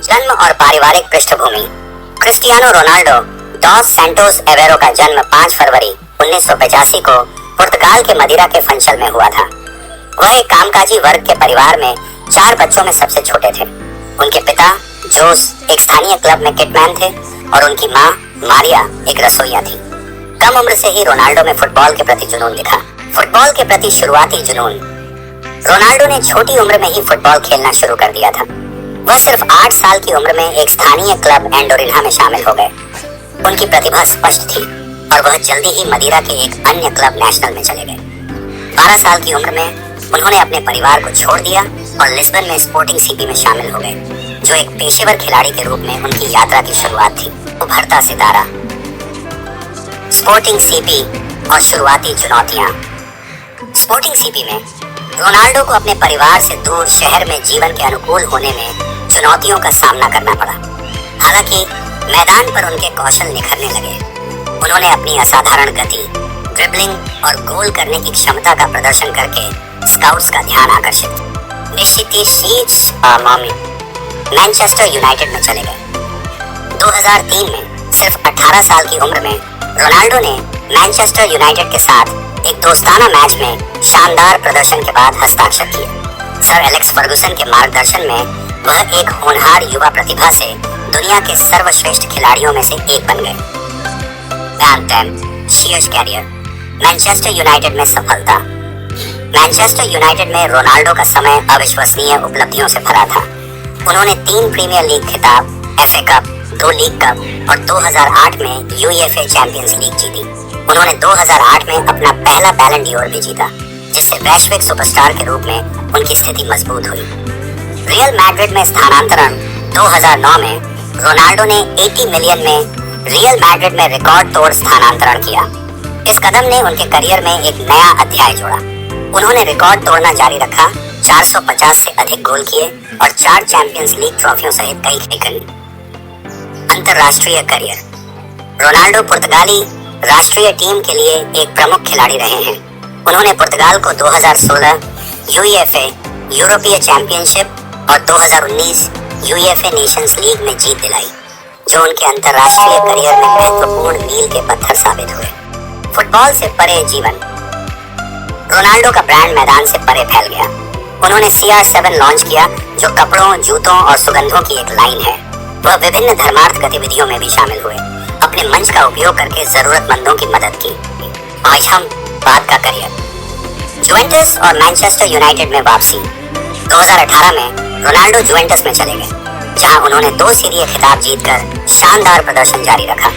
जन्म और पारिवारिक पृष्ठभूमि। क्रिस्टियानो रोनाल्डो डॉस सैंटोस एवेरो का जन्म 5 फरवरी 1985 को पुर्तगाल के मदिरा के फंचल में हुआ था। वह एक कामकाजी वर्ग के परिवार में 4 बच्चों में सबसे छोटे थे। उनके पिता जोस एक स्थानीय क्लब में किटमैन थे और उनकी मां मारिया एक रसोइया थी। कम उम्र से ही रोनाल्डो में फुटबॉल के प्रति जुनून दिखा। फुटबॉल के प्रति शुरुआती जुनून। रोनाल्डो ने छोटी उम्र में ही फुटबॉल खेलना शुरू कर दिया था। वह सिर्फ 8 साल की उम्र में एक स्थानीय क्लब एंडोरिन्हा में शामिल हो गए। उनकी प्रतिभा स्पष्ट थी और वह जल्दी ही मदिरा के एक अन्य क्लब नेशनल में चले गए। 12 साल की उम्र में उन्होंने अपने परिवार को छोड़ दिया और लिस्बन में स्पोर्टिंग सीपी में शामिल हो गए, जो एक पेशेवर खिलाड़ी के रूप में उनकी यात्रा की शुरुआत थी। उभरता सितारा। स्पोर्टिंग सीपी और शुरुआती चुनौतियां। स्पोर्टिंग सीपी में रोनाल्डो को अपने परिवार से दूर शहर में जीवन के अनुकूल होने में चुनौतियों का सामना करना पड़ा। हालांकि मैदान पर उनके कौशल निखरने लगे। उन्होंने अपनी असाधारण गति, ड्रिबलिंग और गोल करने की क्षमता का प्रदर्शन करके स्काउट्स का ध्यान आकर्षित। मैनचेस्टर यूनाइटेड में चले गए। 2003 में सिर्फ 18 साल की उम्र में रोनाल्डो ने मैनचेस्टर यूनाइटेड के साथ एक दोस्ताना मैच में शानदार प्रदर्शन के बाद हस्ताक्षर किए। सर एलेक्स फर्गुसन के मार्गदर्शन में वह एक होनहार युवा प्रतिभा से दुनिया के सर्वश्रेष्ठ खिलाड़ियों में से एक बन गए। शीर्ष कैरियर। मैनचेस्टर यूनाइटेड में सफलता। मैनचेस्टर यूनाइटेड में रोनाल्डो का समय अविश्वसनीय उपलब्धियों से भरा था। उन्होंने 3 प्रीमियर लीग खिताब, FA कप, 2 लीग कप और 2008 में UEFA चैंपियंस लीग जीती। उन्होंने 2008 में अपना पहला बैलन डी'ओर भी जीता, जिससे वैश्विक सुपरस्टार के रूप में उनकी स्थिति मजबूत हुई। रियल मैड्रिड में स्थानांतरण। 2009 में रोनाल्डो ने 80 मिलियन में रियल मैड्रिड में रिकॉर्ड तोड़ स्थानांतरण किया। इस कदम ने उनके करियर में एक नया अध्याय जोड़ा। उन्होंने रिकॉर्ड तोड़ना जारी रखा, 450 से अधिक गोल किए और 4 चैंपियंस लीग ट्रॉफियों सहित कई खिलाड़ी। अंतरराष्ट्रीय करियर। रोनाल्डो पुर्तगाली राष्ट्रीय टीम के लिए एक प्रमुख खिलाड़ी रहे हैं। उन्होंने पुर्तगाल को 2016 UEFA यूरोपीय चैंपियनशिप और 2019 UEFA नेशंस लीग में जीत दिलाई, जो उनके अंतरराष्ट्रीय करियर में महत्वपूर्ण मील के पत्थर साबित हुए। फुटबॉल से परे जीवन। रोनाल्डो का ब्रांड मैदान से परे फैल गया। उन्होंने CR7 लॉन्च किया, जो कपड़ों, जूतों और सुगंधों की एक लाइन है। वह विभिन्न धर्मार्थ गतिविधियों में भी शामिल हुए, अपने मंच का उपयोग करके जरूरतमंदों की मदद की। आज हम बाद का करियर। जुवेंटस और मैनचेस्टर यूनाइटेड में वापसी। 2018 में रोनाल्डो जुवेंटस में चले गए, जहां उन्होंने 2 सीरीय खिताब जीतकर शानदार प्रदर्शन जारी रखा।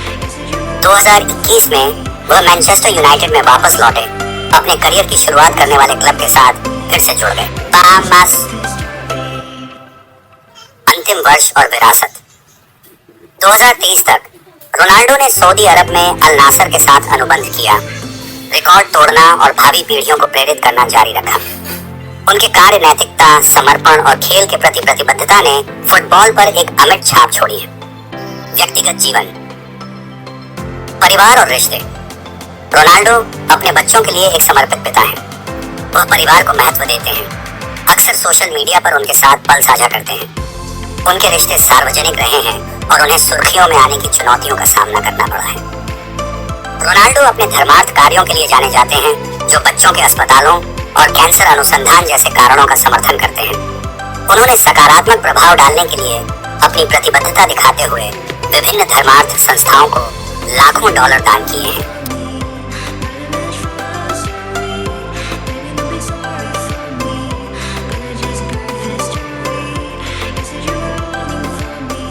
2021 में वह मैनचेस्टर यूनाइटेड में वापस लौटे। अपने करियर की शुरुआत करने वाले क्लब के साथ फिर से जुड़ गए। अंतिम वर्ष और विरासत। 2023 तक रोनाल्डो ने सऊदी अरब में अल नासर के साथ अनुबंध किया, रिकॉर्ड तोड़ना और भावी पीढ़ियों को प्रेरित करना जारी रखा। उनके कार्य नैतिकता, समर्पण और खेल के प्रति प्रतिबद्धता ने फुटबॉल पर एक अमिट छाप छोड़ी है। व्यक्तिगत जीवन। परिवार और रिश्ते। रोनाल्डो अपने बच्चों के लिए एक समर्पित पिता हैं। वह परिवार को महत्व देते हैं, अक्सर सोशल मीडिया पर उनके साथ पल साझा करते हैं। उनके रिश्ते सार्वजनिक रहे हैं और उन्हें सुर्खियों में आने की चुनौतियों का सामना करना पड़ा है। रोनाल्डो अपने धर्मार्थ कार्यों के लिए जाने जाते हैं, जो बच्चों के अस्पतालों और कैंसर अनुसंधान जैसे कारणों का समर्थन करते हैं। उन्होंने सकारात्मक प्रभाव डालने के लिए अपनी प्रतिबद्धता दिखाते हुए विभिन्न धर्मार्थ संस्थाओं को लाखों डॉलर दान किए हैं।